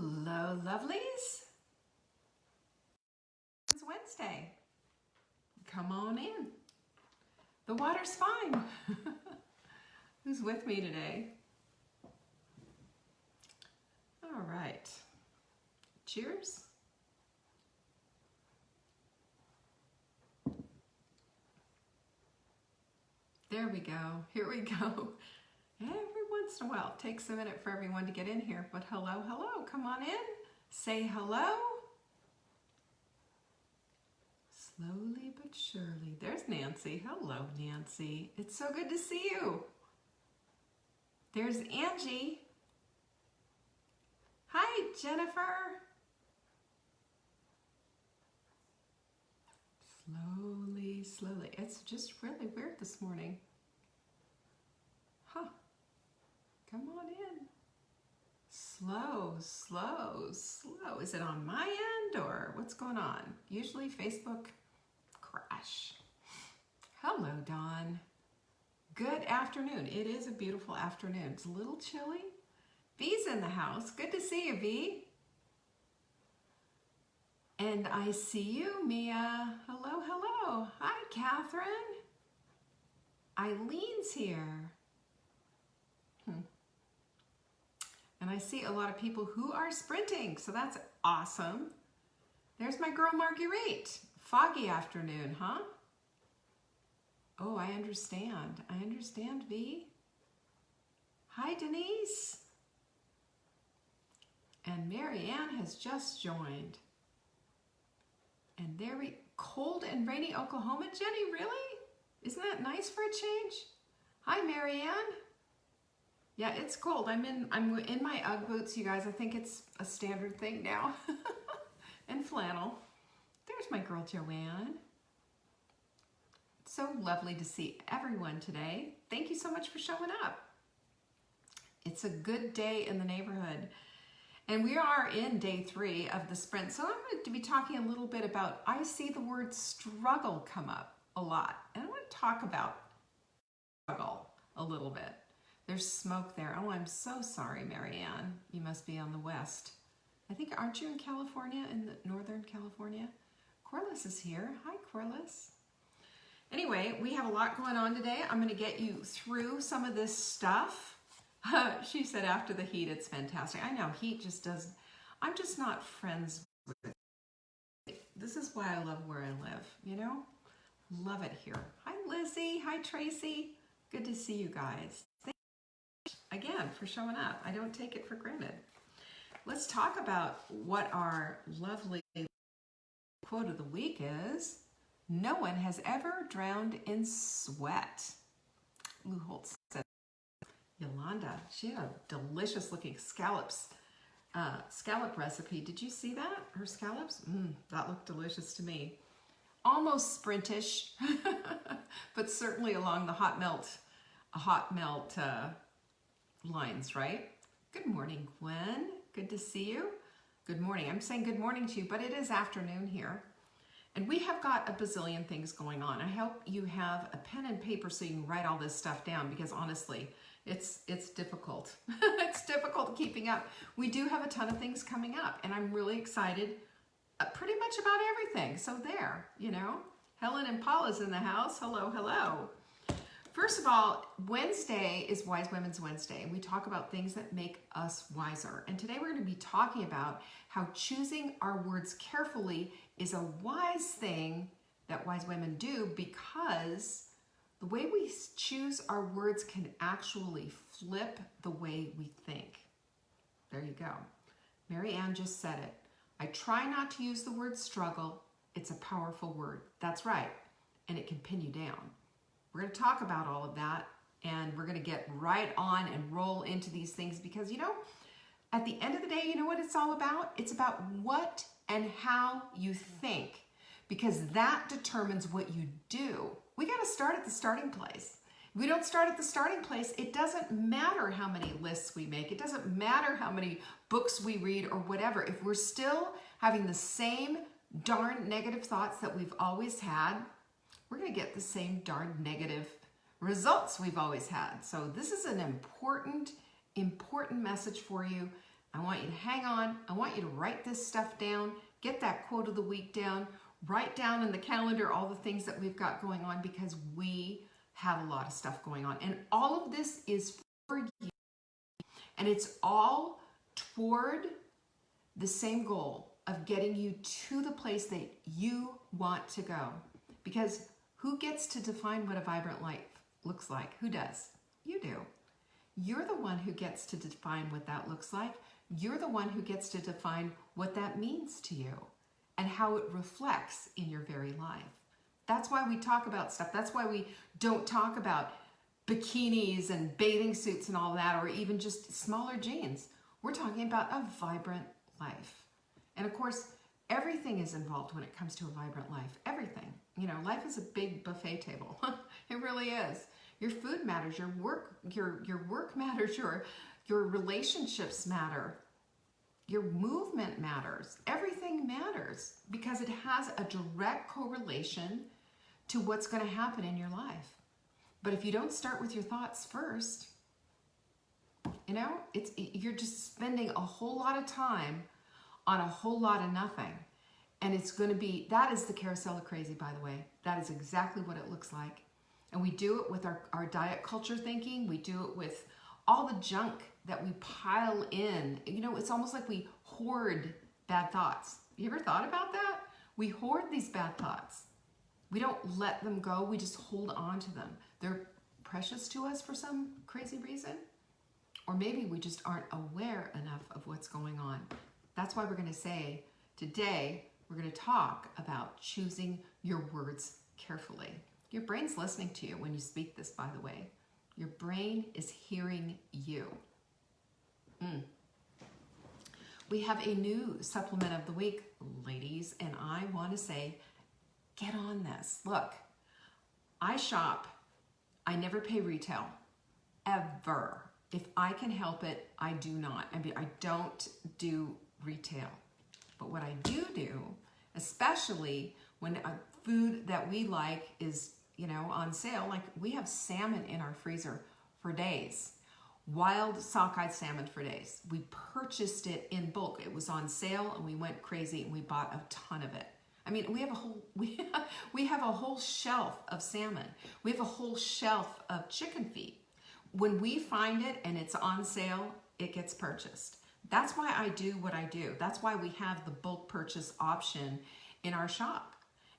Hello, lovelies. It's Wednesday. Come on in. The water's fine. Who's with me today? All right. Cheers. There we go. Here we go. Every once in a while, it takes a minute for everyone to get in here, but hello, hello. Come on in. Say hello. Slowly but surely. There's Nancy. Hello, Nancy. It's so good to see you. There's Angie. Hi, Jennifer. Slowly, slowly. It's just really weird this morning. Huh. Come on in. Slow, slow, slow. Is it on my end or what's going on? Usually Facebook crash. Hello, Dawn. Good afternoon. It is a beautiful afternoon. It's a little chilly. V's in the house. Good to see you, V. And I see you, Mia. Hello, hello. Hi, Catherine. Eileen's here. And I see a lot of people who are sprinting, so that's awesome. There's my girl Marguerite. Foggy afternoon, huh? Oh, I understand. I understand, V. Hi, Denise. And Marianne has just joined. And there we, cold and rainy Oklahoma. Jenny, really? Isn't that nice for a change? Hi, Marianne. Yeah, it's cold. I'm in my Ugg boots, you guys. I think it's a standard thing now. And flannel. There's my girl Joanne. So lovely to see everyone today. Thank you so much for showing up. It's a good day in the neighborhood. And we are in day 3 of the sprint. So I'm going to be talking a little bit about, I see the word struggle come up a lot. And I want to talk about struggle a little bit. There's smoke there. Oh, I'm so sorry, Marianne. You must be on the west. I think, aren't you in California, in the Northern California? Corliss is here. Hi, Corliss. Anyway, we have a lot going on today. I'm going to get you through some of this stuff. She said after the heat, it's fantastic. I know, heat just does. I'm just not friends with it. This is why I love where I live, you know? Love it here. Hi, Lizzie. Hi, Tracy. Good to see you guys. Thank you again for showing up. I don't take it for granted. Let's talk about what our lovely quote of the week is. No one has ever drowned in sweat. Lou Holtz said. Yolanda, she had a delicious looking scallop recipe. Did you see that? Her scallops? That looked delicious to me. Almost sprintish, but certainly along the hot melt lines, right? Good morning, Gwen. Good to see you. Good morning. I'm saying good morning to you, but it is afternoon here. And we have got a bazillion things going on. I hope you have a pen and paper so you can write all this stuff down, because honestly, it's difficult. It's difficult keeping up. We do have a ton of things coming up, and I'm really excited pretty much about everything. So there, you know. Helen and Paula's in the house. Hello, hello. First of all, Wednesday is Wise Women's Wednesday, and we talk about things that make us wiser. And today we're going to be talking about how choosing our words carefully is a wise thing that wise women do, because the way we choose our words can actually flip the way we think. There you go. Mary Ann just said it. I try not to use the word struggle. It's a powerful word. That's right. And it can pin you down. We're going to talk about all of that, and we're going to get right on and roll into these things, because, you know, at the end of the day, you know what it's all about? It's about what and how you think, because that determines what you do. We got to start at the starting place. If we don't start at the starting place, it doesn't matter how many lists we make. It doesn't matter how many books we read or whatever. If we're still having the same darn negative thoughts that we've always had, we're going to get the same darn negative results we've always had. So this is an important message for you. I want you to hang on. I want you to write this stuff down, get that quote of the week down, write down in the calendar all the things that we've got going on, because we have a lot of stuff going on. And all of this is for you. And it's all toward the same goal of getting you to the place that you want to go. Because who gets to define what a vibrant life looks like? Who does? You do. You're the one who gets to define what that looks like. You're the one who gets to define what that means to you and how it reflects in your very life. That's why we talk about stuff. That's why we don't talk about bikinis and bathing suits and all that, or even just smaller jeans. We're talking about a vibrant life. And of course, everything is involved when it comes to a vibrant life. Everything. You know, life is a big buffet table. It really is. Your food matters, your work matters, your relationships matter, your movement matters. Everything matters because it has a direct correlation to what's going to happen in your life. But if you don't start with your thoughts first, you know, you're just spending a whole lot of time on a whole lot of nothing. And it's going to be, that is the carousel of crazy, by the way. That is exactly what it looks like. And we do it with our diet culture thinking. We do it with all the junk that we pile in. You know, it's almost like we hoard bad thoughts. You ever thought about that? We hoard these bad thoughts. We don't let them go. We just hold on to them. They're precious to us for some crazy reason. Or maybe we just aren't aware enough of what's going on. That's why we're going to say today, we're going to talk about choosing your words carefully. Your brain's listening to you when you speak this, by the way. Your brain is hearing you. We have a new supplement of the week, ladies, and I want to say, get on this. Look, I shop. I never pay retail, ever. If I can help it, I do not. I mean, I don't do retail. But what I do, especially when food that we like is, you know, on sale, like we have salmon in our freezer for days. Wild sockeye salmon for days. We purchased it in bulk. It was on sale and we went crazy and we bought a ton of it. I mean, we have a whole shelf of salmon. We have a whole shelf of chicken feet. When we find it and it's on sale, it gets purchased. That's why I do what I do. That's why we have the bulk purchase option in our shop.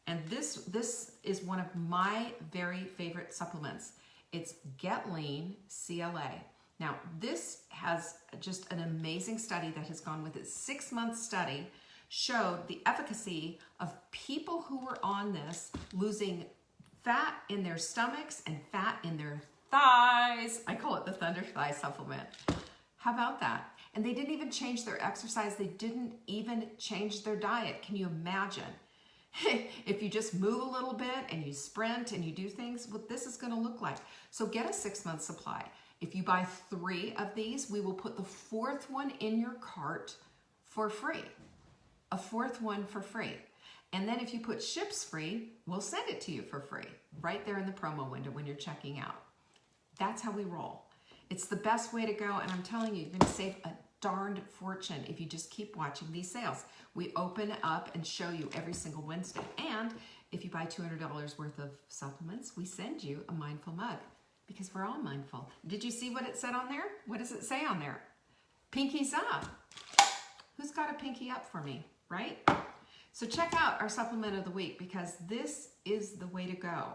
And this is one of my very favorite supplements. It's Get Lean CLA. Now, this has just an amazing study that has gone with it. 6-month study showed the efficacy of people who were on this losing fat in their stomachs and fat in their thighs. I call it the Thunder Thigh supplement. How about that? And they didn't even change their exercise. They didn't even change their diet. Can you imagine? If you just move a little bit and you sprint and you do things, what this is going to look like. So get a 6-month supply. If you buy 3 of these, we will put the 4th one in your cart for free. A 4th one for free. And then if you put ships free, we'll send it to you for free right there in the promo window when you're checking out. That's how we roll. It's the best way to go, and I'm telling you, you're going to save a darned fortune if you just keep watching these sales. We open up and show you every single Wednesday. And if you buy $200 worth of supplements, we send you a mindful mug because we're all mindful. Did you see what it said on there? What does it say on there? Pinkies up. Who's got a pinky up for me, right? So check out our supplement of the week because this is the way to go.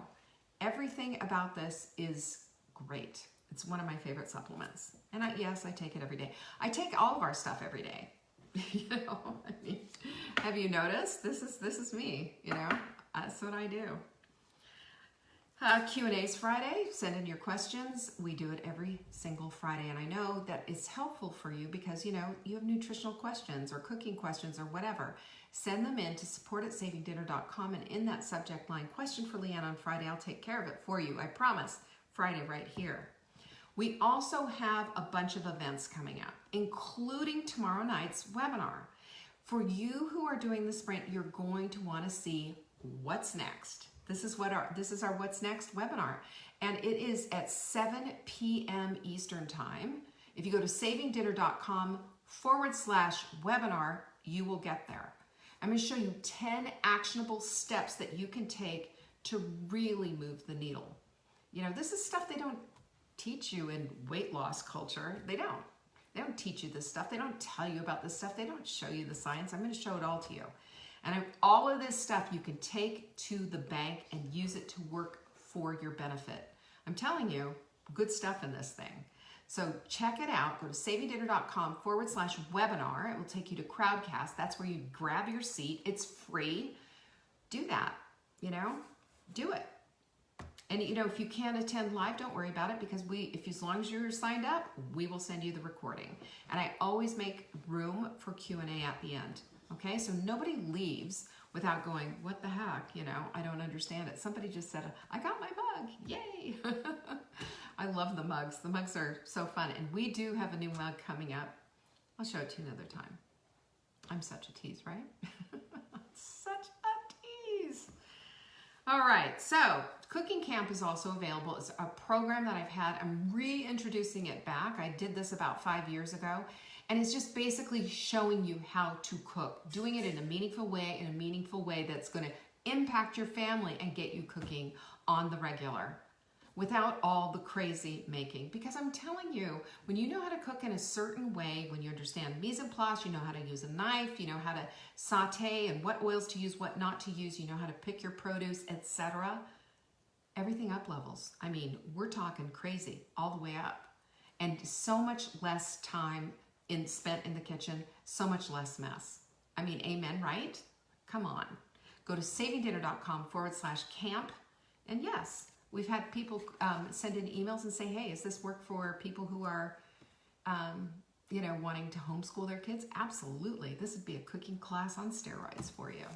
Everything about this is great. It's one of my favorite supplements. And yes, I take it every day. I take all of our stuff every day. You know, I mean, have you noticed? This is me, you know? That's what I do. Q&A's Friday. Send in your questions. We do it every single Friday. And I know that it's helpful for you because, you know, you have nutritional questions or cooking questions or whatever. Send them in to support@savingdinner.com. And in that subject line, question for Leanne on Friday, I'll take care of it for you. I promise. Friday right here. We also have a bunch of events coming up, including tomorrow night's webinar. For you who are doing the sprint, you're going to want to see what's next. This is our What's Next webinar, and it is at 7 p.m. Eastern Time. If you go to savingdinner.com /webinar, you will get there. I'm going to show you 10 actionable steps that you can take to really move the needle. You know, this is stuff they don't teach you in weight loss culture. They don't teach you this stuff. They don't tell you about this stuff. They don't show you the science. I'm going to show it all to you. And all of this stuff you can take to the bank and use it to work for your benefit. I'm telling you, good stuff in this thing. So check it out. Go to savingdinner.com /webinar. It will take you to Crowdcast. That's where you grab your seat. It's free. Do that, you know, do it. And you know, if you can't attend live, don't worry about it, because as long as you're signed up, we will send you the recording. And I always make room for Q&A at the end. Okay, so nobody leaves without going, what the heck, you know, I don't understand it. Somebody just said, I got my mug, yay. I love the mugs. The mugs are so fun. And we do have a new mug coming up. I'll show it to you another time. I'm such a tease, right? Such a tease. All right, so Cooking Camp is also available. It's a program that I've had. I'm reintroducing it back. I did this about 5 years ago. And it's just basically showing you how to cook, doing it in a meaningful way that's going to impact your family and get you cooking on the regular without all the crazy making. Because I'm telling you, when you know how to cook in a certain way, when you understand mise en place, you know how to use a knife, you know how to saute and what oils to use, what not to use, you know how to pick your produce, etc. Everything up levels. I mean, we're talking crazy all the way up. And so much less time spent in the kitchen, so much less mess. I mean, amen, right? Come on. Go to savingdinner.com /camp. And yes, we've had people send in emails and say, hey, is this work for people who are, you know, wanting to homeschool their kids? Absolutely. This would be a cooking class on steroids for you.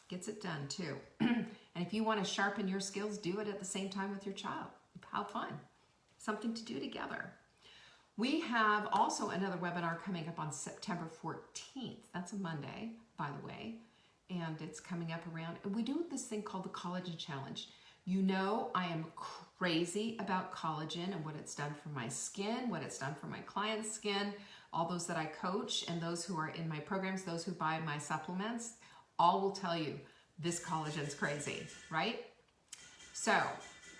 Gets it done too. And if you want to sharpen your skills, do it at the same time with your child. How fun. Something to do together. We have also another webinar coming up on September 14th. That's a Monday, by the way. And it's coming up around, we do this thing called the Collagen Challenge. You know, I am crazy about collagen and what it's done for my skin, what it's done for my clients' skin, all those that I coach and those who are in my programs, those who buy my supplements, all will tell you this collagen's crazy, right? So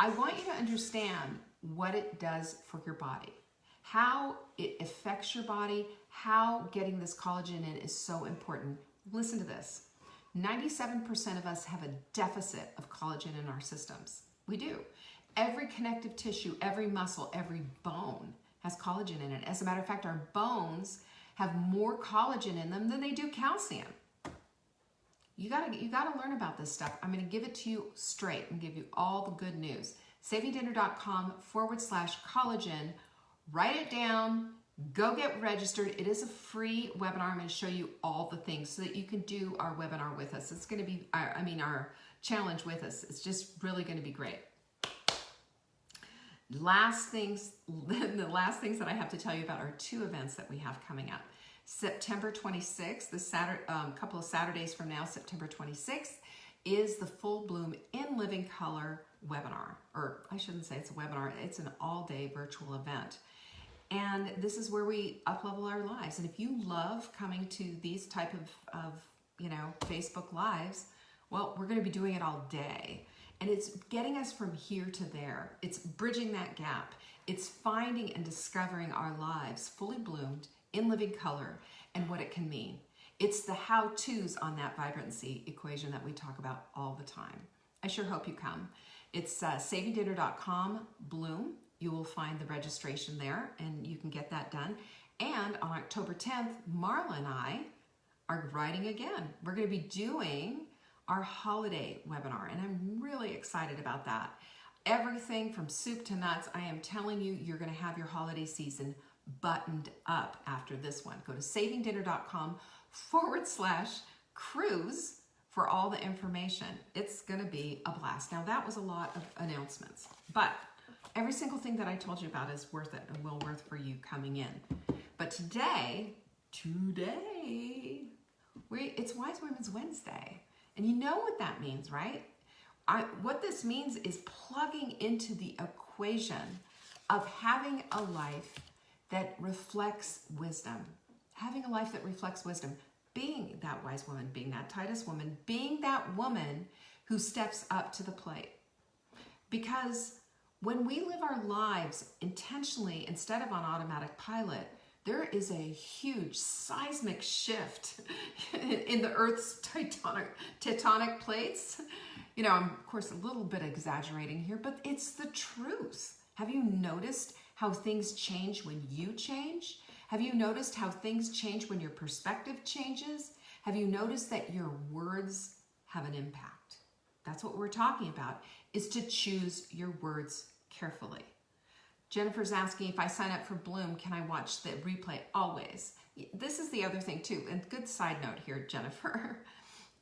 I want you to understand what it does for your body, how it affects your body, how getting this collagen in is so important. Listen to this. 97% of us have a deficit of collagen in our systems. We do. Every connective tissue, every muscle, every bone has collagen in it. As a matter of fact, our bones have more collagen in them than they do calcium. You gotta learn about this stuff. I'm gonna give it to you straight and give you all the good news. savingdinner.com /collagen. Write it down. Go get registered. It is a free webinar. I'm going to show you all the things so that you can do our webinar with us. It's going to be, our challenge with us. It's just really going to be great. The last things that I have to tell you about are 2 events that we have coming up. September 26th, the couple of Saturdays from now, September 26th, is the Full Bloom in Living Color webinar. Or I shouldn't say it's a webinar. It's an all-day virtual event. And this is where we up-level our lives. And if you love coming to these type of Facebook Lives, well, we're going to be doing it all day. And it's getting us from here to there. It's bridging that gap. It's finding and discovering our lives fully bloomed in living color and what it can mean. It's the how-tos on that vibrancy equation that we talk about all the time. I sure hope you come. It's savingdinner.com bloom. You will find the registration there and you can get that done. And on October 10th, Marla and I are writing again. We're going to be doing our holiday webinar and I'm really excited about that. Everything from soup to nuts, I am telling you, you're going to have your holiday season buttoned up after this one. Go to savingdinner.com /cruise for all the information. It's going to be a blast. Now that was a lot of announcements, but every single thing that I told you about is worth it and well worth for you coming in. But today, it's Wise Women's Wednesday. And you know what that means, right? What this means is plugging into the equation of having a life that reflects wisdom, having a life that reflects wisdom, being that wise woman, being that Titus woman, being that woman who steps up to the plate. Because when we live our lives intentionally instead of on automatic pilot, there is a huge seismic shift in the Earth's tectonic plates. You know, I'm of course a little bit exaggerating here, but it's the truth. Have you noticed how things change when you change? Have you noticed how things change when your perspective changes? Have you noticed that your words have an impact? That's what we're talking about, is to choose your words carefully. Jennifer's asking, if I sign up for Bloom, can I watch the replay? Always. This is the other thing too, and good side note here, Jennifer,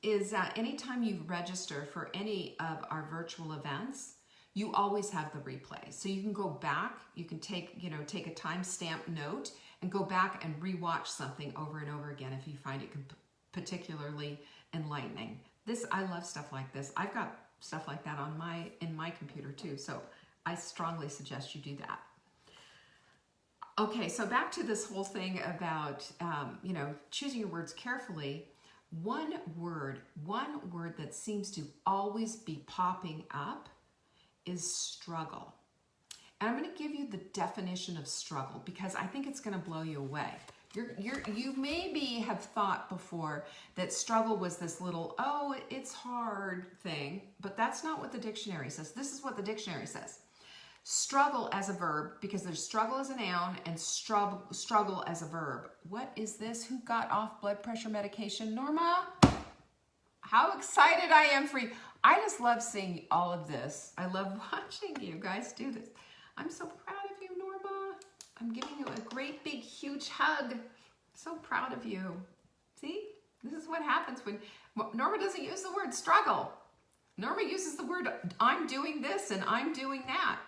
is anytime you register for any of our virtual events, you always have the replay. So you can go back, you can take a timestamp note and go back and rewatch something over and over again if you find it particularly enlightening. I love stuff like this. I've got stuff like that in my computer too, so I strongly suggest you do that. Okay, so back to this whole thing about choosing your words carefully. One word that seems to always be popping up is struggle. And I'm going to give you the definition of struggle because I think it's going to blow you away. You maybe have thought before that struggle was this little, oh, it's hard thing, but that's not what the dictionary says. This is what the dictionary says. Struggle as a verb, because there's struggle as a noun and struggle as a verb. What is this? Who got off blood pressure medication? Norma? How excited I am for you. I just love seeing all of this. I love watching you guys do this. I'm so proud of you, Norma. I'm giving you a great big huge hug. So proud of you. See? This is what happens when Norma doesn't use the word struggle. Norma uses the word I'm doing this and I'm doing that.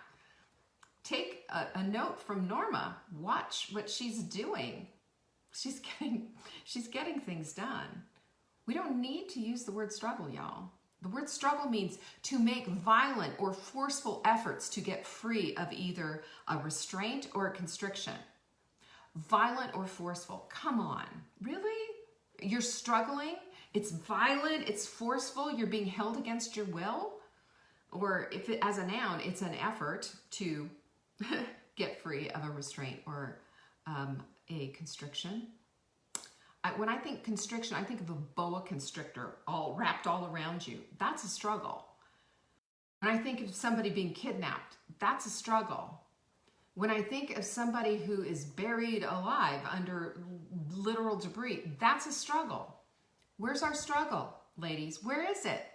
Take a note from Norma. Watch what she's doing. She's getting things done. We don't need to use the word struggle, y'all. The word struggle means to make violent or forceful efforts to get free of either a restraint or a constriction. Violent or forceful. Come on. Really? You're struggling? It's violent, it's forceful, you're being held against your will? Or if it, as a noun, it's an effort to get free of a restraint or a constriction. When I think constriction, I think of a boa constrictor wrapped all around you. That's a struggle. When I think of somebody being kidnapped, that's a struggle. When I think of somebody who is buried alive under literal debris, that's a struggle. Where's our struggle, ladies? Where is it?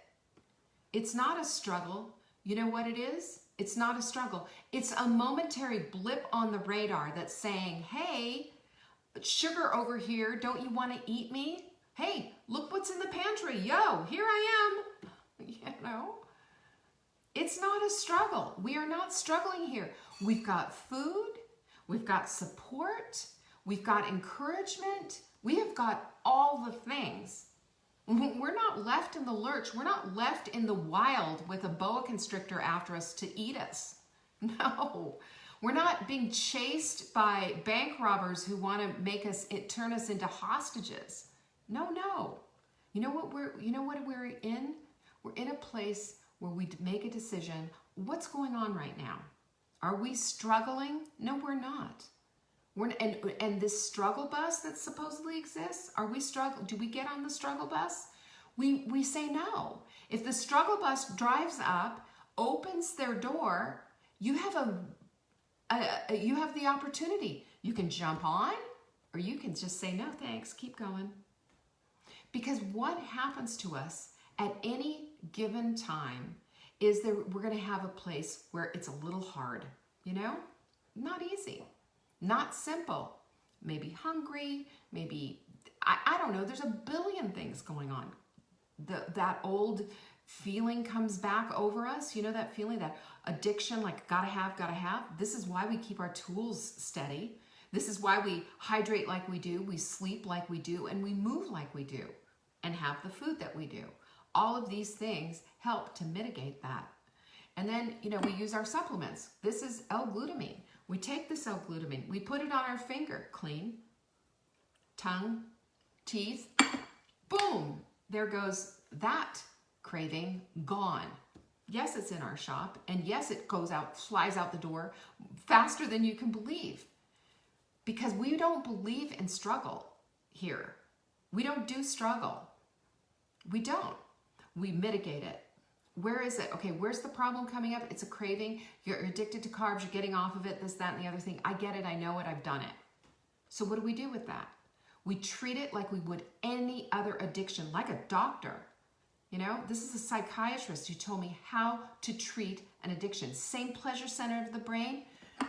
It's not a struggle. You know what it is? It's not a struggle. It's a momentary blip on the radar that's saying, hey, sugar over here, don't you want to eat me? Hey, look what's in the pantry. Yo, here I am. You know? It's not a struggle. We are not struggling here. We've got food. We've got support. We've got encouragement. We have got all the things. We're not left in the lurch. We're not left in the wild with a boa constrictor after us to eat us. No. We're not being chased by bank robbers who want to turn us into hostages. No. You know what we're in? We're in a place where we make a decision. What's going on right now? Are we struggling? No, we're not. And this struggle bus that supposedly exists, are we struggling? Do we get on the struggle bus? We say no. If the struggle bus drives up, opens their door, you have you have the opportunity. You can jump on, or you can just say no thanks, keep going. Because what happens to us at any given time is that we're going to have a place where it's a little hard, not easy. Not simple, maybe hungry, maybe, I don't know, there's a billion things going on. That old feeling comes back over us, that feeling, that addiction, like gotta have. This is why we keep our tools steady. This is why we hydrate like we do, we sleep like we do, and we move like we do, and have the food that we do. All of these things help to mitigate that. And then, we use our supplements. This is L-glutamine. We take this L-glutamine, we put it on our finger, clean. tongue, teeth, boom, there goes that craving gone. Yes, it's in our shop, and yes, it goes out, flies out the door faster than you can believe, because we don't believe in struggle here. We don't do struggle. We don't. We mitigate it. Where is it? Okay, where's the problem coming up? It's a craving. You're addicted to carbs. You're getting off of it, this, that, and the other thing. I get it. I know it. I've done it. So what do we do with that? We treat it like we would any other addiction, like a doctor. You know, this is a psychiatrist who told me how to treat an addiction. Same pleasure center of the brain,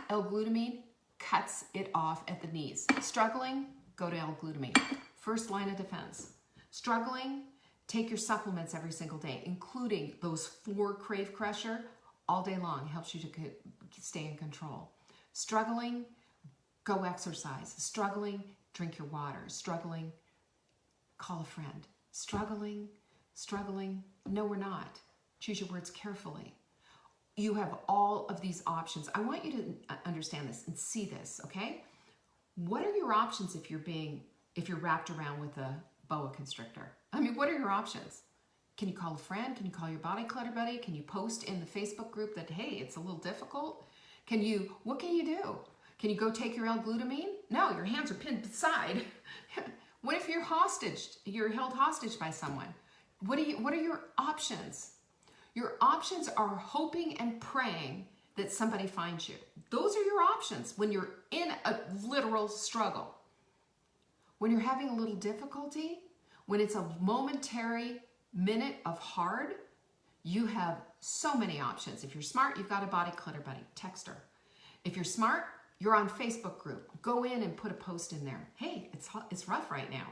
L-glutamine cuts it off at the knees. Struggling, go to L-glutamine. First line of defense. Struggling, take your supplements every single day, including those 4 Crave Crusher all day long. Helps you to stay in control. Struggling, go exercise. Struggling, drink your water. Struggling, call a friend. Struggling, no, we're not. Choose your words carefully. You have all of these options. I want you to understand this and see this, okay? What are your options if you're wrapped around with a boa constrictor? I mean, what are your options? Can you call a friend? Can you call your body clutter buddy? Can you post in the Facebook group that, hey, it's a little difficult? What can you do? Can you go take your L-glutamine? No, your hands are pinned aside. What if you're held hostage by someone? What are your options? Your options are hoping and praying that somebody finds you. Those are your options when you're in a literal struggle. When you're having a little difficulty, when it's a momentary minute of hard, you have so many options. If you're smart, you've got a body clutter buddy. Text her. If you're smart, you're on Facebook group. Go in and put a post in there. Hey, it's rough right now.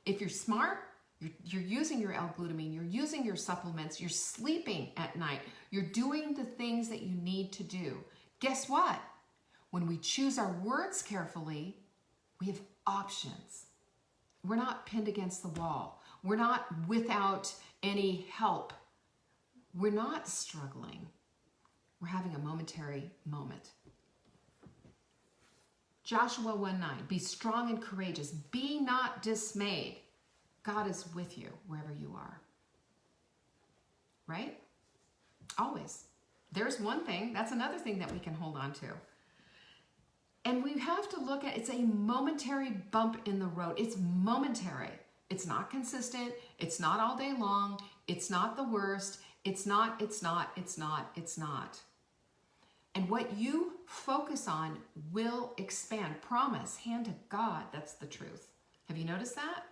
If you're smart, you're using your L-glutamine, you're using your supplements, you're sleeping at night, you're doing the things that you need to do. Guess what? When we choose our words carefully, we have options. We're not pinned against the wall. We're not without any help. We're not struggling. We're having a momentary moment. Joshua 1:9, be strong and courageous. Be not dismayed. God is with you wherever you are. Right? Always. There's one thing. That's another thing that we can hold on to. And we have to look at, it's a momentary bump in the road. It's momentary. It's not consistent. It's not all day long. It's not the worst. It's not. And what you focus on will expand. Promise. Hand to God. That's the truth. Have you noticed that?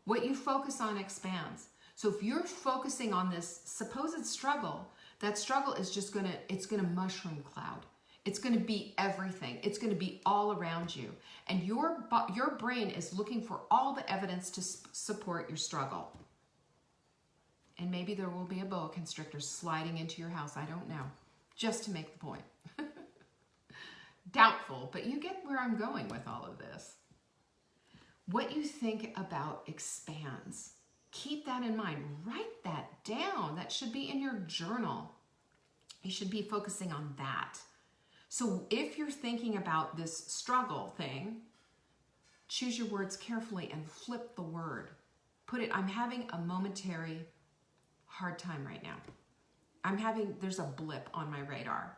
What you focus on expands. So if you're focusing on this supposed struggle, that struggle is just it's gonna mushroom cloud. It's gonna be everything. It's gonna be all around you. And your brain is looking for all the evidence to support your struggle. And maybe there will be a boa constrictor sliding into your house, I don't know, just to make the point. Doubtful, but you get where I'm going with all of this. What you think about expands. Keep that in mind. Write that down. That should be in your journal. You should be focusing on that. So if you're thinking about this struggle thing, choose your words carefully and flip the word. Put it, I'm having a momentary hard time right now. There's a blip on my radar.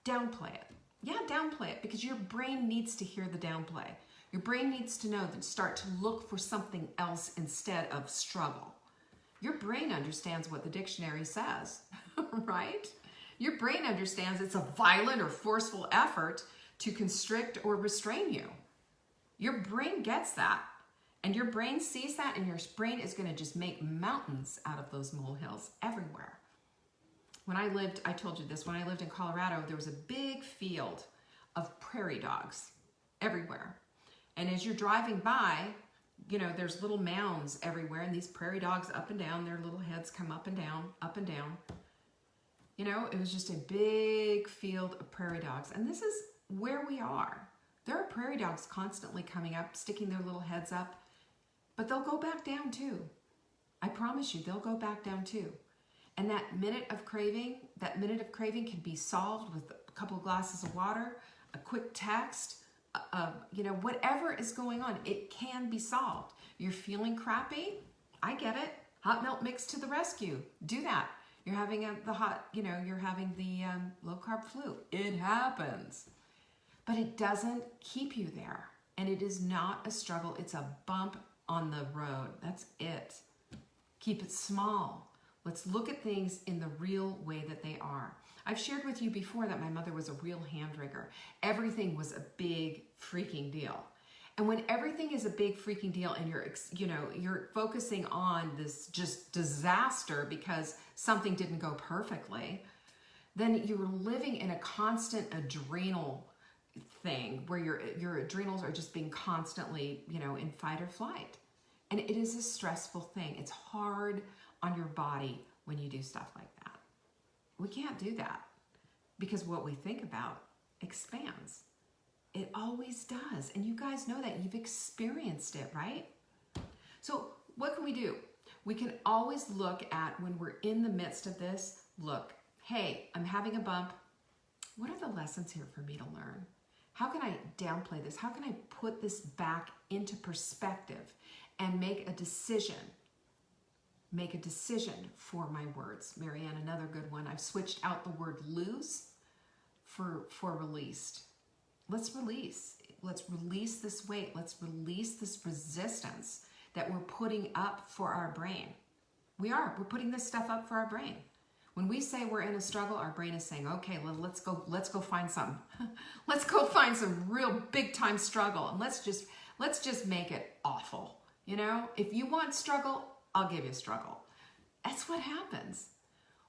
Downplay it. Yeah, downplay it, because your brain needs to hear the downplay. Your brain needs to know that start to look for something else instead of struggle. Your brain understands what the dictionary says, right? Your brain understands it's a violent or forceful effort to constrict or restrain you. Your brain gets that, and your brain sees that, and your brain is going to just make mountains out of those molehills everywhere. I told you this, when I lived in Colorado, there was a big field of prairie dogs everywhere. And as you're driving by, you know, there's little mounds everywhere, and these prairie dogs up and down, their little heads come up and down, up and down. You know, it was just a big field of prairie dogs. And this is where we are. There are prairie dogs constantly coming up, sticking their little heads up, but they'll go back down too. I promise you, they'll go back down too. And that minute of craving can be solved with a couple of glasses of water, a quick text, whatever is going on, it can be solved. You're feeling crappy? I get it. Hot milk mix to the rescue. Do that. You're having you're having the low carb flu. It happens. But it doesn't keep you there. And it is not a struggle. It's a bump on the road. That's it. Keep it small. Let's look at things in the real way that they are. I've shared with you before that my mother was a real hand-rigger. Everything was a big freaking deal. And when everything is a big freaking deal and you're focusing on this just disaster because something didn't go perfectly, then you're living in a constant adrenal thing where your adrenals are just being constantly, in fight or flight. And it is a stressful thing. It's hard on your body when you do stuff like that. We can't do that because what we think about expands. It always does. And you guys know that. You've experienced it, right? So what can we do? We can always look at when we're in the midst of this, look, hey, I'm having a bump. What are the lessons here for me to learn? How can I downplay this? How can I put this back into perspective and make a decision? Make a decision for my words. Marianne, another good one. I've switched out the word lose for released. Let's release. Let's release this weight. Let's release this resistance that we're putting up for our brain. We're putting this stuff up for our brain. When we say we're in a struggle, our brain is saying, okay, well, let's go find some. Let's go find some real big time struggle. And let's just make it awful. If you want struggle, I'll give you struggle. That's what happens.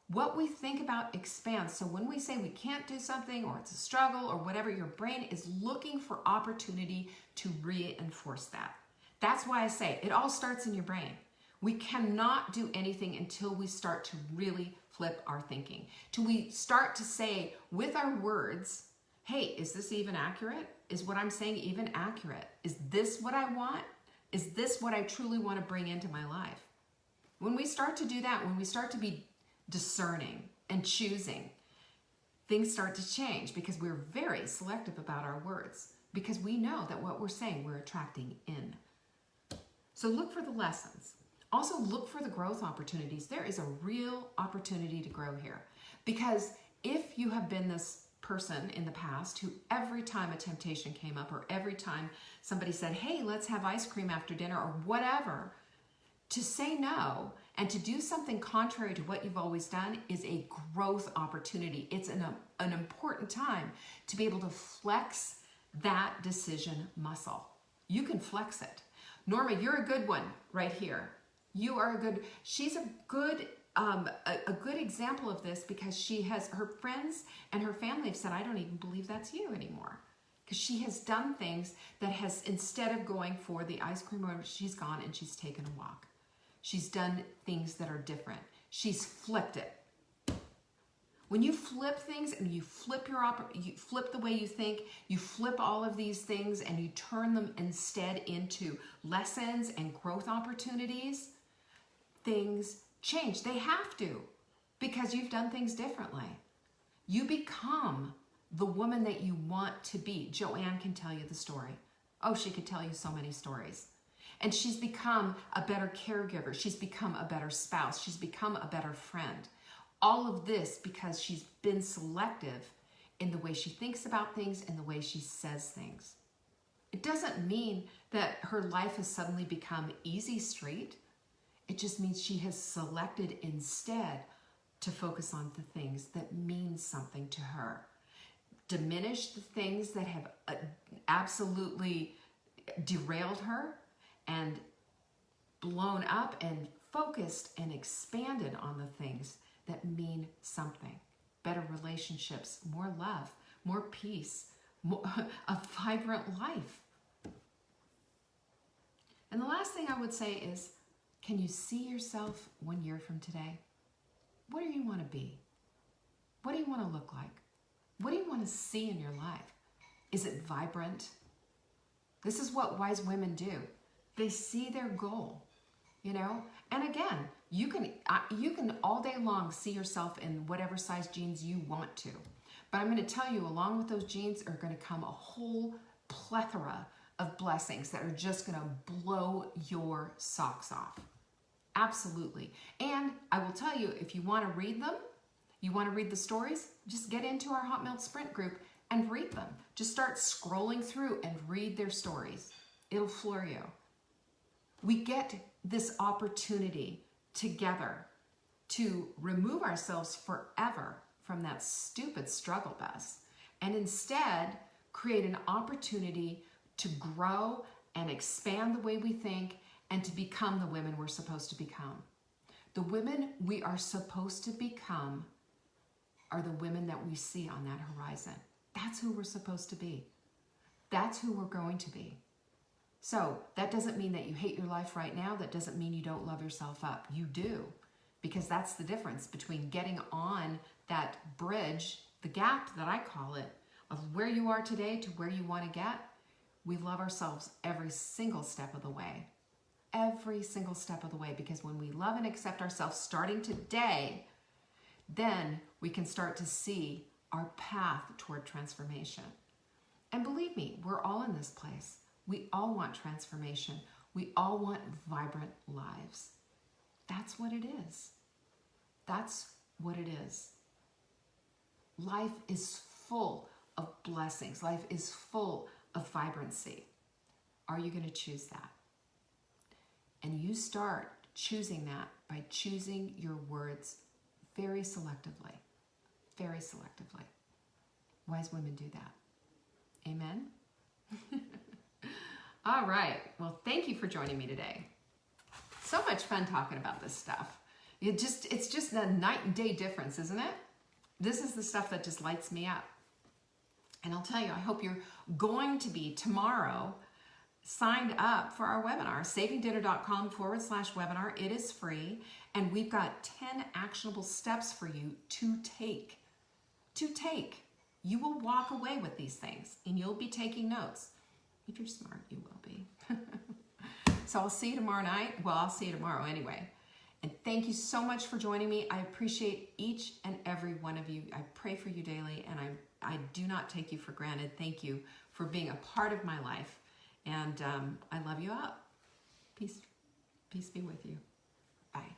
What we think about expands. So when we say we can't do something or it's a struggle or whatever, your brain is looking for opportunity to reinforce that. That's why I say it all starts in your brain. We cannot do anything until we start to really flip our thinking. Till we start to say with our words, hey, is this even accurate? Is what I'm saying even accurate? Is this what I want? Is this what I truly want to bring into my life? When we start to do that, when we start to be discerning and choosing, things start to change because we're very selective about our words because we know that what we're saying, we're attracting in. So look for the lessons. Also look for the growth opportunities. There is a real opportunity to grow here because if you have been this person in the past who every time a temptation came up or every time somebody said, hey, let's have ice cream after dinner or whatever, to say no and to do something contrary to what you've always done is a growth opportunity. It's an important time to be able to flex that decision muscle. You can flex it. Norma, you're a good one right here. She's a good example of this because she has, her friends and her family have said, I don't even believe that's you anymore. Because she has done things that has, instead of going for the ice cream, she's gone and she's taken a walk. She's done things that are different. She's flipped it. When you flip things and you flip you flip the way you think, you flip all of these things and you turn them instead into lessons and growth opportunities, things change. They have to because you've done things differently. You become the woman that you want to be. Joanne can tell you the story. Oh, she could tell you so many stories. And she's become a better caregiver. She's become a better spouse. She's become a better friend. All of this because she's been selective in the way she thinks about things and the way she says things. It doesn't mean that her life has suddenly become easy street. It just means she has selected instead to focus on the things that mean something to her. Diminish the things that have absolutely derailed her and blown up and focused and expanded on the things that mean something. Better relationships, more love, more peace, a vibrant life. And the last thing I would say is, can you see yourself 1 year from today? What do you want to be? What do you want to look like? What do you want to see in your life? Is it vibrant? This is what wise women do. They see their goal, And again, you can all day long see yourself in whatever size jeans you want to. But I'm going to tell you, along with those jeans are going to come a whole plethora of blessings that are just going to blow your socks off. Absolutely. And I will tell you, if you want to read them, you want to read the stories, just get into our Hot Melt Sprint group and read them. Just start scrolling through and read their stories. It'll floor you. We get this opportunity together to remove ourselves forever from that stupid struggle bus and instead create an opportunity to grow and expand the way we think and to become the women we're supposed to become. The women we are supposed to become are the women that we see on that horizon. That's who we're supposed to be. That's who we're going to be. So that doesn't mean that you hate your life right now. That doesn't mean you don't love yourself up. You do, because that's the difference between getting on that bridge, the gap that I call it, of where you are today to where you want to get. We love ourselves every single step of the way. Every single step of the way, because when we love and accept ourselves starting today, then we can start to see our path toward transformation. And believe me, we're all in this place. We all want transformation. We all want vibrant lives. That's what it is. That's what it is. Life is full of blessings. Life is full of vibrancy. Are you going to choose that? And you start choosing that by choosing your words very selectively. Very selectively. Wise women do that. Amen? All right. Well, thank you for joining me today. So much fun talking about this stuff. It's just a night and day difference, isn't it? This is the stuff that just lights me up. And I'll tell you, I hope you're going to be tomorrow signed up for our webinar, savingdinner.com/webinar. It is free. And we've got 10 actionable steps for you to take. You will walk away with these things and you'll be taking notes. If you're smart, you will be. So I'll see you tomorrow night. Well, I'll see you tomorrow anyway. And thank you so much for joining me. I appreciate each and every one of you. I pray for you daily, and I do not take you for granted. Thank you for being a part of my life. And I love you up. Peace be with you. Bye.